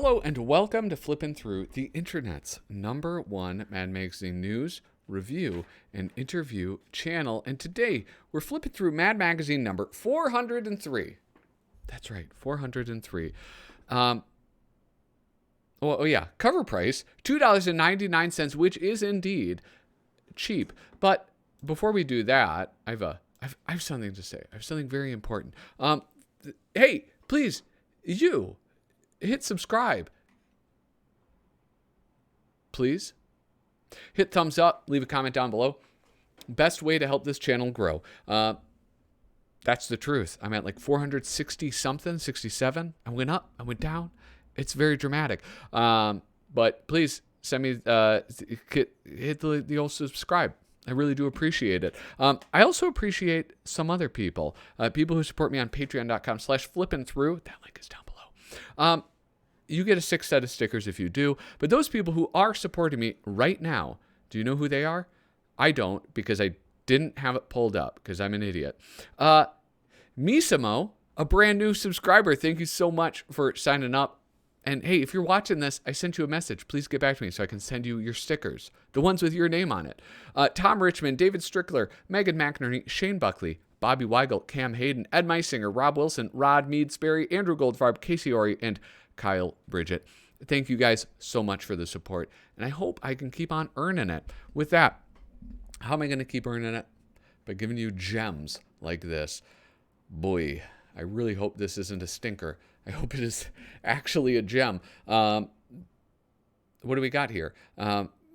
Hello and welcome to Flippin Through, the internet's #1 Mad Magazine news, review, and interview channel. And today we're flipping through Mad Magazine number 403. That's right, 403. Cover price $2.99, which is indeed cheap. But before we do that, I have something to say. I have something very important. Hey, please, you hit subscribe. Please hit thumbs up, leave a comment down below. Best way to help this channel grow. That's the truth. I'm at like 460 something, 67. I went up, I went down. It's very dramatic. But please send me, hit the old subscribe. I really do appreciate it. I also appreciate some other people. People who support me on patreon.com/flippinthrough. That link is down below. You get a 6 set of stickers if you do. But those people who are supporting me right now, do you know who they are? I don't, because I didn't have it pulled up because I'm an idiot. Misamo, a brand new subscriber. Thank you so much for signing up. And hey, if you're watching this, I sent you a message. Please get back to me so I can send you your stickers, the ones with your name on it. Tom Richmond, David Strickler, Megan McInerney, Shane Buckley, Bobby Weigel, Cam Hayden, Ed Meisinger, Rob Wilson, Rod Mead Sperry, Andrew Goldfarb, Casey Ori, and Kyle Bridget. Thank you guys so much for the support, and I hope I can keep on earning it. With that, how am I going to keep earning it? By giving you gems like this. Boy, I really hope this isn't a stinker. I hope it is actually a gem. What do we got here?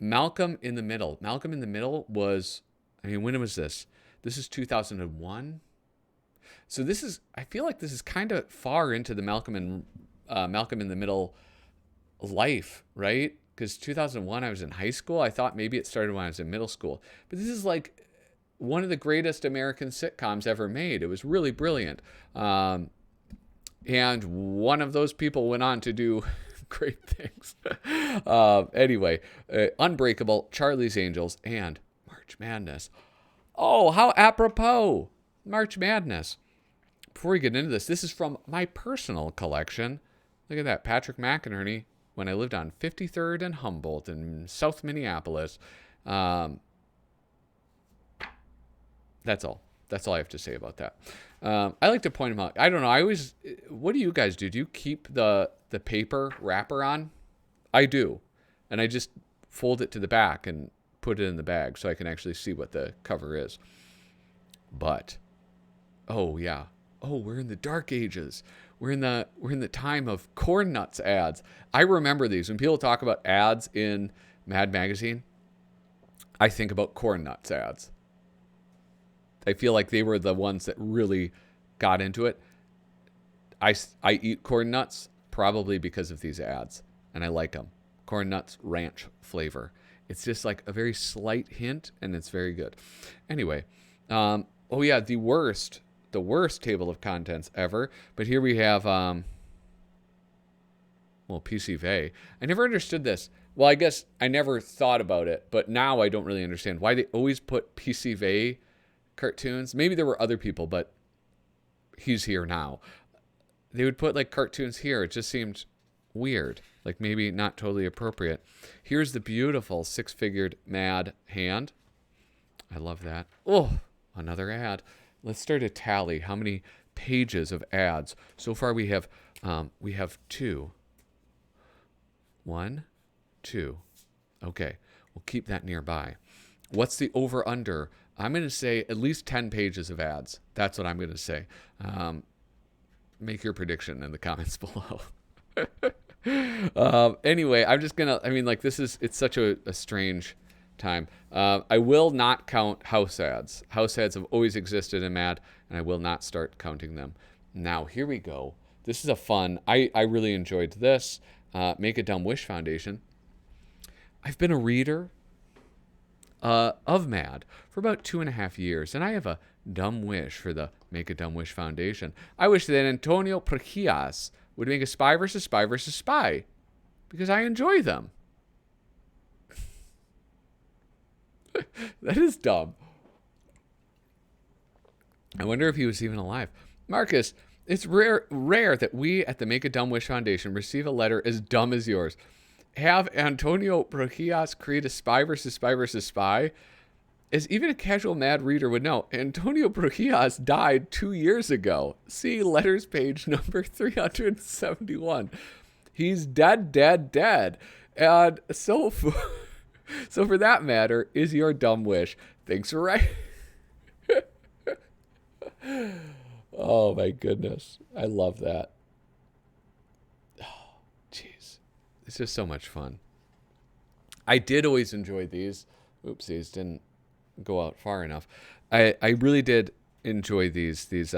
Malcolm in the Middle. Malcolm in the Middle was, when was this? This is 2001. So this is, I feel like this is kind of far into the Malcolm in the Middle life, right? Because 2001, I was in high school. I thought maybe it started when I was in middle school. But this is like one of the greatest American sitcoms ever made. It was really brilliant. And one of those people went on to do great things. Anyway, Unbreakable, Charlie's Angels, and March Madness. Oh, how apropos. March Madness. Before we get into this, this is from my personal collection. Look at that. Patrick McInerney, when I lived on 53rd and Humboldt in South Minneapolis. That's all. That's all I have to say about that. I like to point them out. I don't know. What do you guys do? Do you keep the paper wrapper on? I do. And I just fold it to the back and put it in the bag so I can actually see what the cover is. But, oh yeah. Oh, we're in the dark ages. We're in the time of corn nuts ads. I remember these. When people talk about ads in Mad Magazine, I think about corn nuts ads. I feel like they were the ones that really got into it. I eat corn nuts probably because of these ads, and I like them. Corn nuts ranch flavor. It's just like a very slight hint, and it's very good. Anyway, the worst table of contents ever. But here we have, PCV. I never understood this. Well, I guess I never thought about it, but now I don't really understand why they always put PCV cartoons. Maybe there were other people, but he's here now. They would put like cartoons here. It just seemed weird, like maybe not totally appropriate. Here's the beautiful 6-figured Mad hand. I love that. Oh, another ad. Let's start a tally. How many pages of ads? So far we have 2. 1, 2. Okay, we'll keep that nearby. What's the over-under? I'm going to say at least 10 pages of ads. That's what I'm going to say. Make your prediction in the comments below. Anyway, I'm just going to, it's such a strange time. I will not count house ads. House ads have always existed in MAD, and I will not start counting them. Now, here we go. This is a fun, I really enjoyed this. Make a Dumb Wish Foundation. I've been a reader of MAD for about 2.5 years, and I have a dumb wish for the Make a Dumb Wish Foundation. I wish that Antonio Prachias would make a spy versus spy versus spy, because I enjoy them. That is dumb. I wonder if he was even alive. Marcus, It's rare that we at the Make a Dumb Wish Foundation receive a letter as dumb as yours. Have Antonio Brujillas create a spy versus spy versus spy? As even a casual Mad reader would know, Antonio Brujillas died 2 years ago. See letters page number 371. He's dead, dead, dead. And so for that matter, is your dumb wish. Thanks for writing. Oh my goodness. I love that. Oh, jeez. It's just so much fun. I did always enjoy these. Oopsies, didn't go out far enough. I really did enjoy these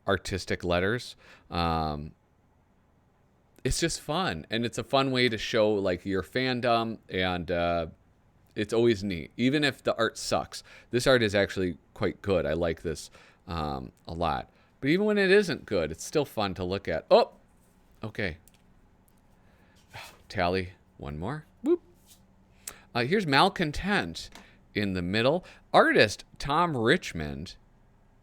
artistic letters. It's just fun, and it's a fun way to show like your fandom, and it's always neat, even if the art sucks. This art is actually quite good. I like this a lot. But even when it isn't good, it's still fun to look at. Oh, okay. Tally, one more. Whoop. Here's Malcontent in the middle. Artist Tom Richmond.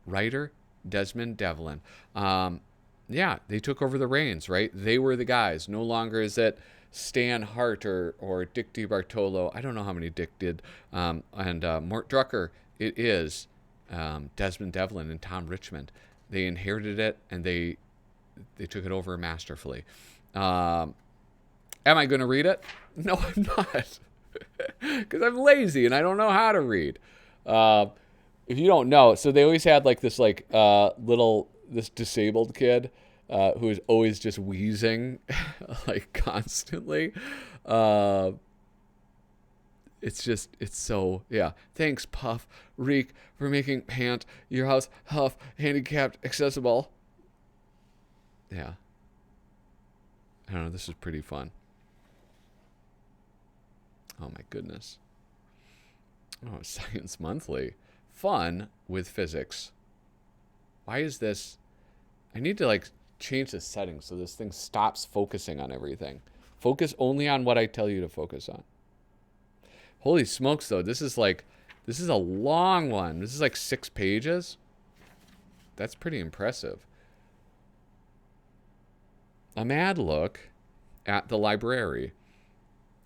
Writer Desmond Devlin. Yeah, they took over the reins, right? They were the guys. No longer is it Stan Hart or Dick DiBartolo. I don't know how many Dick did. And Mort Drucker. It is Desmond Devlin and Tom Richmond. They inherited it, and they took it over masterfully. Am I going to read it? No, I'm not. Because I'm lazy, and I don't know how to read. If you don't know, so they always had like this this disabled kid who is always just wheezing like constantly. It's so, yeah. Thanks, Puff, Reek, for making Pant, your house, Huff, handicapped, accessible. Yeah. I don't know, this is pretty fun. Oh my goodness. Oh, Science Monthly. Fun with physics. Why is this? I need to like change the settings so this thing stops focusing on everything. Focus only on what I tell you to focus on. Holy smokes, though. This is a long one. This is like 6 pages. That's pretty impressive. A mad look at the library.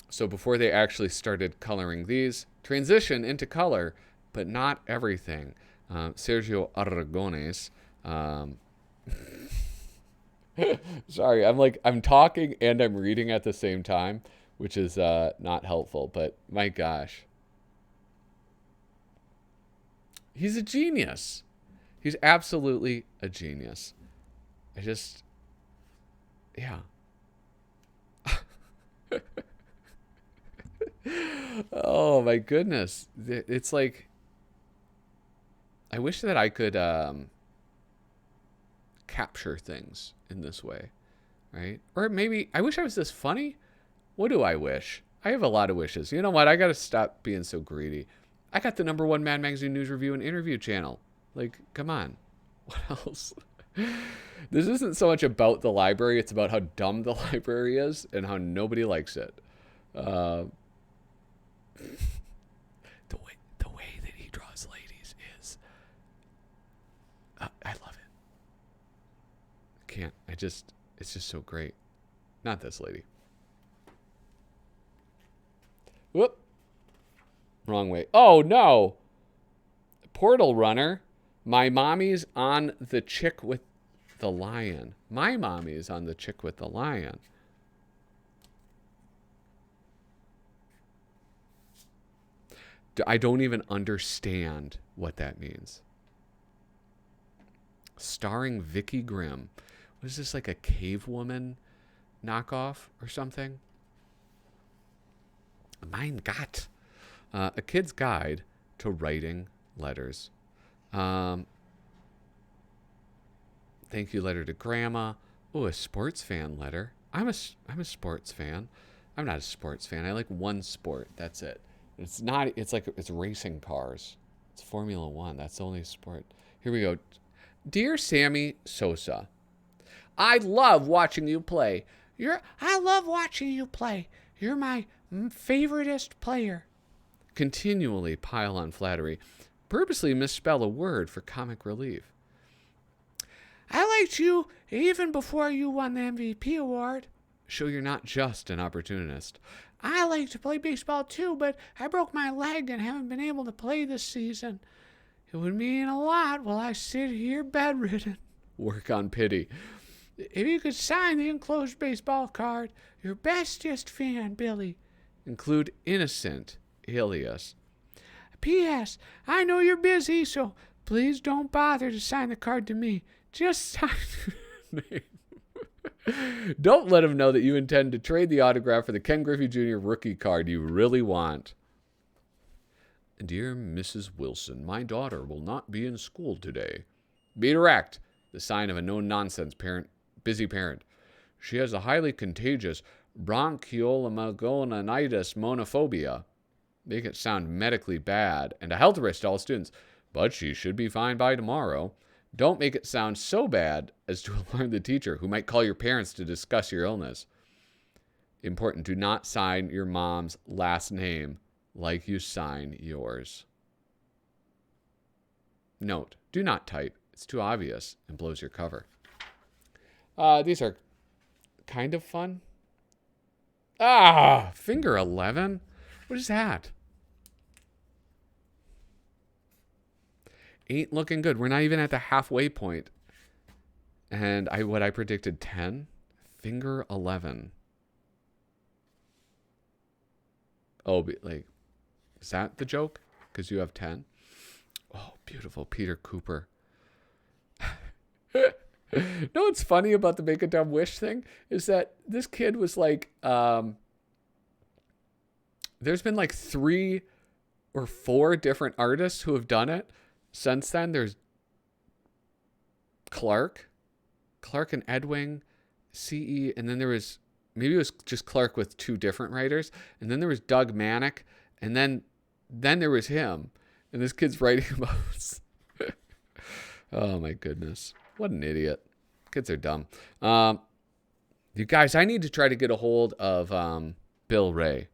So before they actually started coloring these, transition into color, but not everything. Sergio Aragones. Sorry, I'm talking and I'm reading at the same time, which is not helpful, but my gosh. He's a genius. He's absolutely a genius. Yeah. Oh my goodness. It's like, I wish that I could capture things in this way, right? Or maybe I wish I was this funny. What do I wish? I have a lot of wishes. You know what? I got to stop being so greedy. I got the #1 Mad Magazine news review and interview channel. Like, come on. What else? This isn't so much about the library. It's about how dumb the library is and how nobody likes it. The way that he draws ladies is, I love it. It's just so great. Not this lady. Whoop. Wrong way. Oh no. Portal Runner. My mommy's on the chick with the lion. My mommy is on the chick with the lion. I don't even understand what that means. Starring Vicky Grimm. Was this like a cave woman knockoff or something? Mein Gott. A kid's guide to writing letters. Thank you letter to grandma. Oh, a sports fan letter. I'm a sports fan. I'm not a sports fan. I like one sport. That's it. It's racing cars. It's Formula One. That's the only sport. Here we go. Dear Sammy Sosa, I love watching you play. I love watching you play. You're my favoriteest player. Continually pile on flattery. Purposely misspell a word for comic relief. I liked you even before you won the MVP award. Show you're not just an opportunist. I like to play baseball too, but I broke my leg and haven't been able to play this season. It would mean a lot while I sit here bedridden. Work on pity. If you could sign the enclosed baseball card, your bestest fan, Billy. Include innocent alias. P.S. I know you're busy, so please don't bother to sign the card to me. Just sign your name. Don't let him know that you intend to trade the autograph for the Ken Griffey Jr. rookie card you really want. Dear Mrs. Wilson, my daughter will not be in school today. Be direct. The sign of a no-nonsense parent, busy parent. She has a highly contagious bronchiolitis monophobia. Make it sound medically bad and a health risk to all students. But she should be fine by tomorrow. Don't make it sound so bad as to alarm the teacher, who might call your parents to discuss your illness. Important, do not sign your mom's last name like you sign yours. Note, do not type. It's too obvious and blows your cover. These are kind of fun. Finger 11? What is that? Ain't looking good. We're not even at the halfway point. And what I predicted, 10? Finger 11. Oh, like, is that the joke? Because you have 10? Oh, beautiful. Peter Cooper. No, what's funny about the Make a Dumb Wish thing is that this kid was like, there's been like 3 or 4 different artists who have done it. Since then, there's Clark and Edwing, CE, and then there was, maybe it was just Clark with 2 different writers, and then there was Doug Manick, and then there was him, and this kid's writing about oh my goodness, what an idiot. Kids are dumb. You guys, I need to try to get a hold of Bill Ray,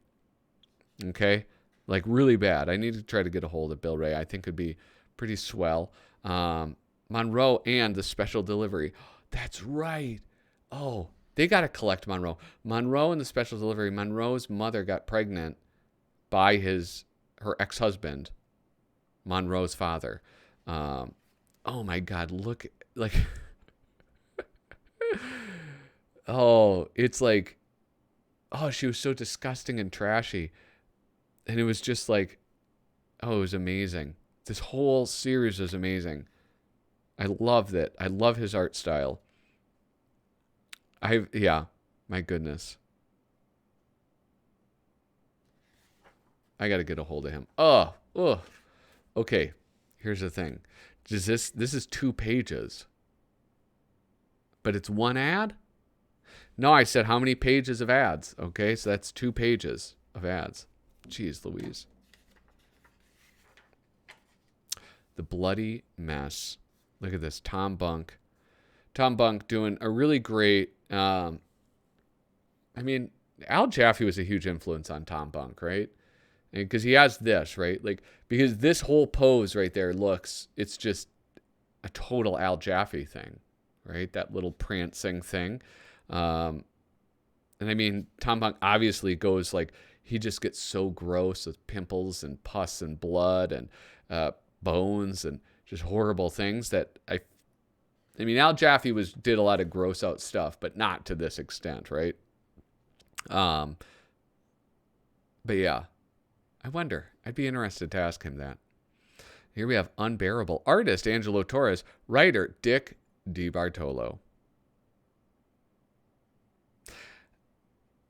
okay? Like really bad. I need to try to get a hold of Bill Ray. I think it'd be pretty swell. Monroe and the special delivery. That's right. Oh, they got to collect Monroe. Monroe and the special delivery. Monroe's mother got pregnant by her ex-husband, Monroe's father. Oh my God, look, like, oh, it's like, oh, she was so disgusting and trashy. And it was just like, oh, it was amazing. This whole series is amazing. I loved it. I love his art style. My goodness. I got to get a hold of him. Okay, here's the thing. This is 2 pages. But it's 1 ad? No, I said how many pages of ads. Okay, so that's 2 pages of ads. Jeez Louise. The bloody mess. Look at this. Tom Bunk doing a really great, Al Jaffe was a huge influence on Tom Bunk, right? Because he has this, right? Like, because this whole pose right there it's just a total Al Jaffe thing, right? That little prancing thing. And Tom Bunk obviously goes like, he just gets so gross with pimples and pus and blood and bones and just horrible things that Al Jaffe did a lot of gross out stuff, but not to this extent, right? But yeah, I wonder. I'd be interested to ask him that. Here we have Unbearable. Artist, Angelo Torres. Writer, Dick DiBartolo.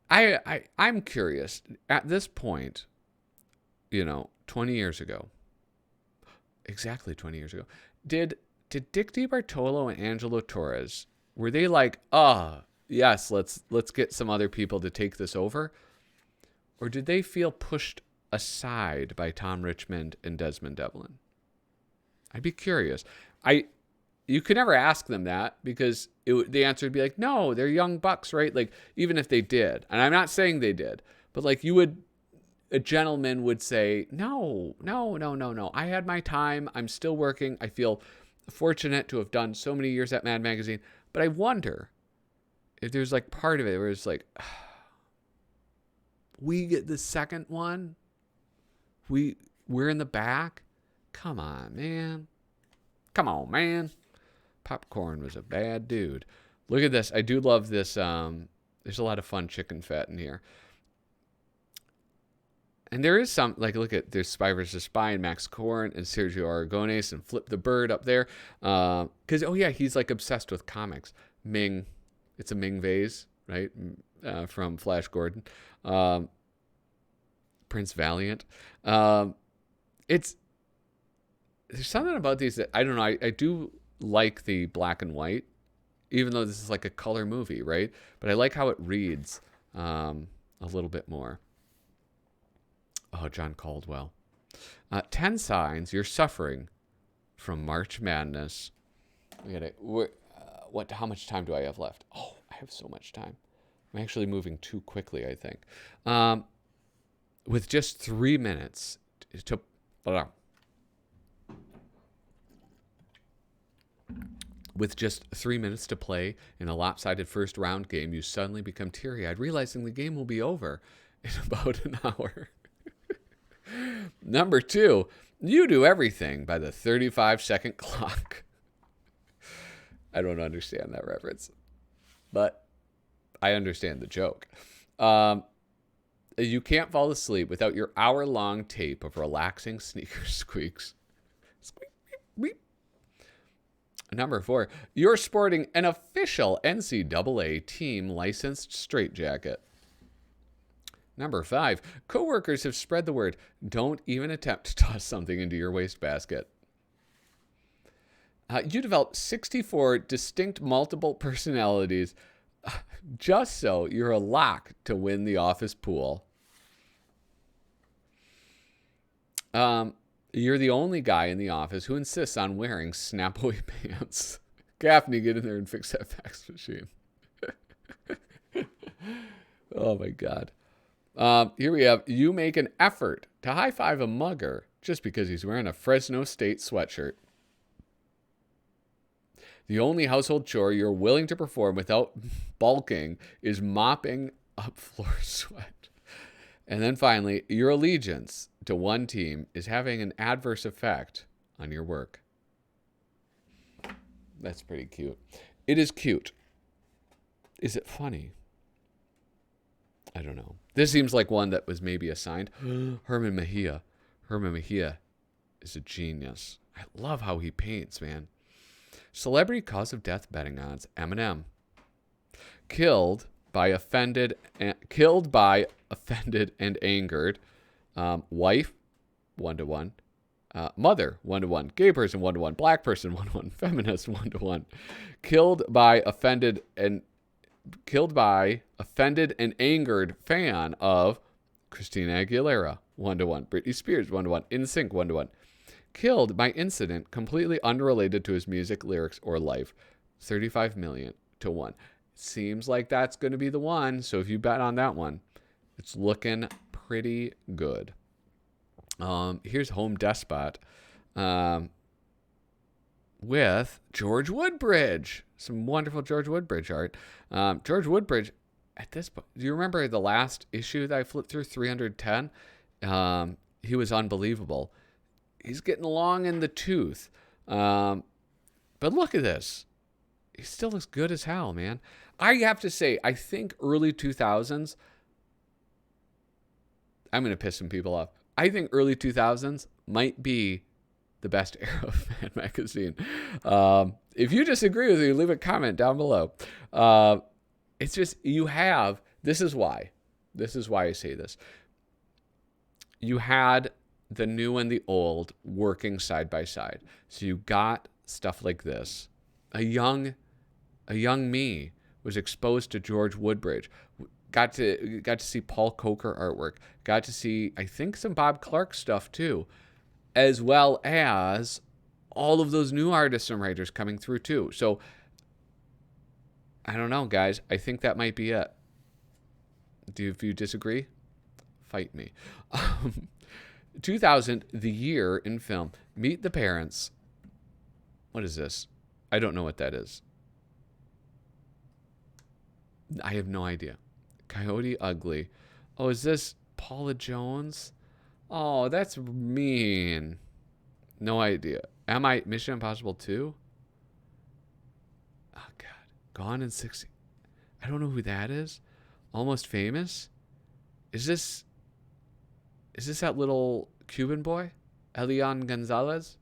I'm curious. At this point, 20 years ago, exactly 20 years ago, did Dick DiBartolo and Angelo Torres, were they like, yes, let's get some other people to take this over? Or did they feel pushed aside by Tom Richmond and Desmond Devlin? I'd be curious. You could never ask them that because the answer would be like, no, they're young bucks, right? Like, even if they did, and I'm not saying they did, but like a gentleman would say, no. I had my time. I'm still working. I feel fortunate to have done so many years at Mad Magazine, but I wonder if there's like part of it where it's like, we get the second one, we're in the back. Come on, man. Come on, man. Popcorn was a bad dude. Look at this. I do love this. There's a lot of fun chicken fat in here. And there is some, like, look at, there's Spy vs. Spy and Max Corn and Sergio Aragones and Flip the Bird up there. Because, oh, yeah, he's, like, obsessed with comics. Ming, it's a Ming vase, right, from Flash Gordon. Prince Valiant. There's something about these that, I don't know, I do like the black and white, even though this is like a color movie, right? But I like how it reads a little bit more. Oh, John Caldwell. 10 signs you're suffering from March Madness. How much time do I have left? Oh, I have so much time. I'm actually moving too quickly, I think. With just 3 minutes to... With just 3 minutes to play in a lopsided first round game, you suddenly become teary-eyed, realizing the game will be over in about an hour. Number 2, you do everything by the 35-second clock. I don't understand that reference, but I understand the joke. You can't fall asleep without your hour-long tape of relaxing sneaker squeaks. Squeak, beep, beep. Number 4, you're sporting an official NCAA team licensed straitjacket. Number 5, coworkers have spread the word. Don't even attempt to toss something into your wastebasket. You develop 64 distinct multiple personalities just so you're a lock to win the office pool. You're the only guy in the office who insists on wearing snap-away pants. Gaffney, get in there and fix that fax machine. Oh, my God. Here we have, you make an effort to high-five a mugger just because he's wearing a Fresno State sweatshirt. The only household chore you're willing to perform without bulking is mopping up floor sweat. And then finally, your allegiance to one team is having an adverse effect on your work. That's pretty cute. It is cute. Is it funny? I don't know. This seems like one that was maybe assigned. Herman Mejia. Herman Mejia is a genius. I love how he paints, man. Celebrity cause of death betting odds. Eminem. Killed by offended and angered. Wife, 1-1. Mother, 1-1. Gay person, 1-1. Black person, 1-1. Feminist, 1-1. Killed by offended and angered fan of Christina Aguilera, 1-1. Britney Spears, 1-1. NSYNC, 1-1. Killed by incident completely unrelated to his music, lyrics, or life, 35 million to 1. Seems like that's going to be the one. So if you bet on that one, it's looking pretty good. Here's Home Despot with George Woodbridge. Some wonderful George Woodbridge art. George Woodbridge, at this point, do you remember the last issue that I flipped through, 310? He was unbelievable. He's getting long in the tooth. But look at this. He still looks good as hell, man. I have to say, I think early 2000s, I'm going to piss some people off. I think early 2000s might be the best era of Mad Magazine. If you disagree with me, leave a comment down below. It's just, this is why I say this. You had the new and the old working side by side. So you got stuff like this. A young me was exposed to George Woodbridge. Got to see Paul Coker artwork. Got to see, I think, some Bob Clark stuff too, as well as all of those new artists and writers coming through too. So I don't know, guys. I think that might be it. If you disagree, fight me. 2000, the year in film. Meet the Parents. What is this? I don't know what that is. I have no idea. Coyote Ugly. Oh, is this Paula Jones? Oh, that's mean. No idea. Am I Mission Impossible 2? Oh, God. Gone in 60. I don't know who that is. Almost Famous? Is this that little Cuban boy? Elian Gonzalez?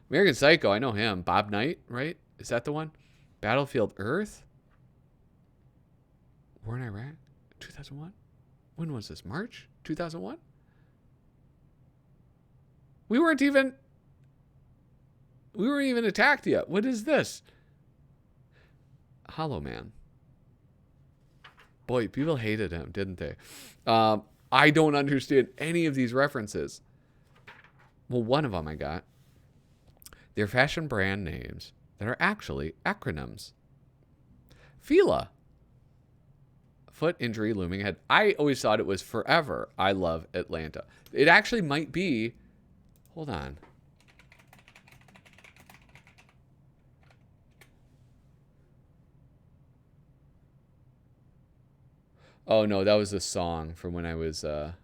American Psycho, I know him. Bob Knight, right? Is that the one? Battlefield Earth? War in Iraq? 2001? When was this? March 2001? We weren't even attacked yet. What is this? Hollow Man. Boy, people hated him, didn't they? I don't understand any of these references. Well, one of them I got. They're fashion brand names that are actually acronyms. Fila. Foot injury looming ahead. I always thought it was Forever I Love Atlanta. It actually might be. Hold on. Oh, no, that was a song from when I was... that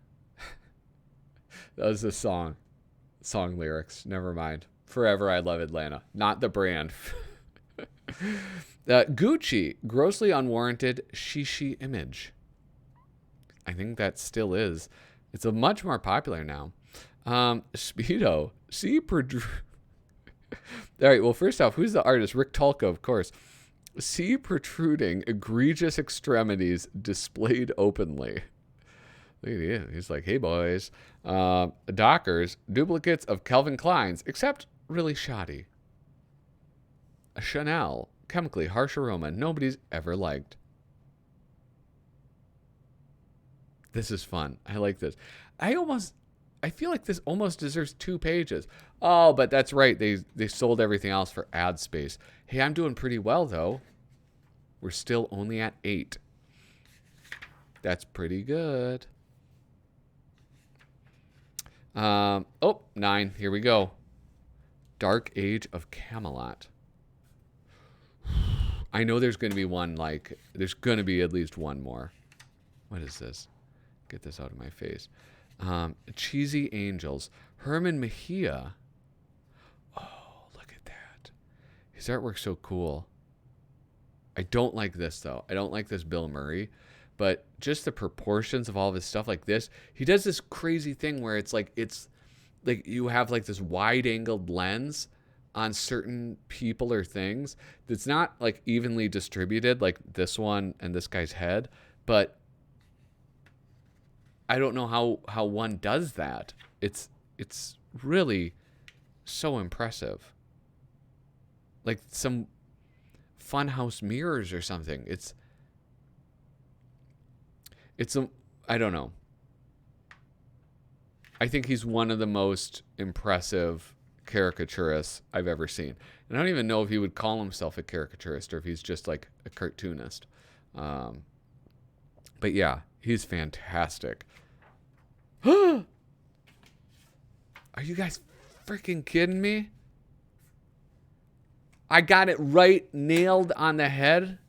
was the song lyrics. Never mind. Forever I Love Atlanta. Not the brand. Gucci, grossly unwarranted shishi image. I think that still is. It's a much more popular now. Speedo. All right, well, first off, who's the artist? Rick Tulka, of course. See protruding egregious extremities displayed openly. Look at him. He's like, hey, boys. Dockers, duplicates of Calvin Klein's, except really shoddy. A Chanel, chemically harsh aroma nobody's ever liked. This is fun. I like this. I feel like this almost deserves 2 pages. Oh, but that's right. They sold everything else for ad space. Hey, I'm doing pretty well, though. We're still only at 8. That's pretty good. 9. Here we go. Dark Age of Camelot. I know there's going to be one, like, there's going to be at least one more. What is this? Get this out of my face. Cheesy Angels. Herman Mejia. Oh, look at that. His artwork's so cool. I don't like this, though. I don't like this Bill Murray. But just the proportions of all of his stuff like this. He does this crazy thing where it's like you have like this wide-angled lens on certain people or things that's not like evenly distributed like this one and this guy's head. But I don't know how one does that. It's really so impressive. Like some funhouse mirrors or something. I don't know. I think he's one of the most impressive caricaturists I've ever seen. And I don't even know if he would call himself a caricaturist or if he's just like a cartoonist. But yeah, he's fantastic. Are you guys freaking kidding me? I got it right, nailed on the head.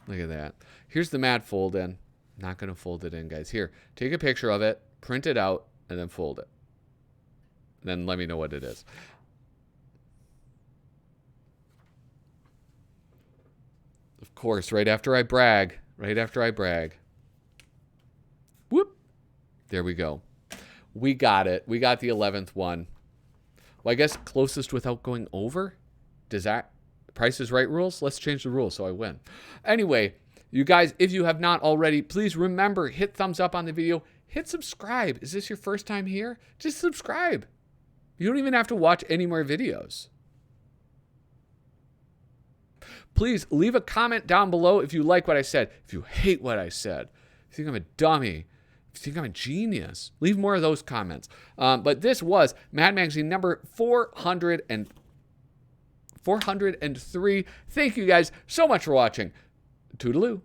Look at that. Here's the MAD fold in. Not going to fold it in, guys. Here, take a picture of it, print it out, and then fold it. And then let me know what it is. Of course, right after I brag. Whoop. There we go. We got it. We got the 11th one. Well, I guess closest without going over? Does that... Price is Right rules? Let's change the rules so I win. Anyway, you guys, if you have not already, please remember, hit thumbs up on the video. Hit subscribe. Is this your first time here? Just subscribe. You don't even have to watch any more videos. Please leave a comment down below if you like what I said. If you hate what I said. If you think I'm a dummy. If you think I'm a genius. Leave more of those comments. But this was Mad Magazine number 403. Thank you guys so much for watching. Toodaloo.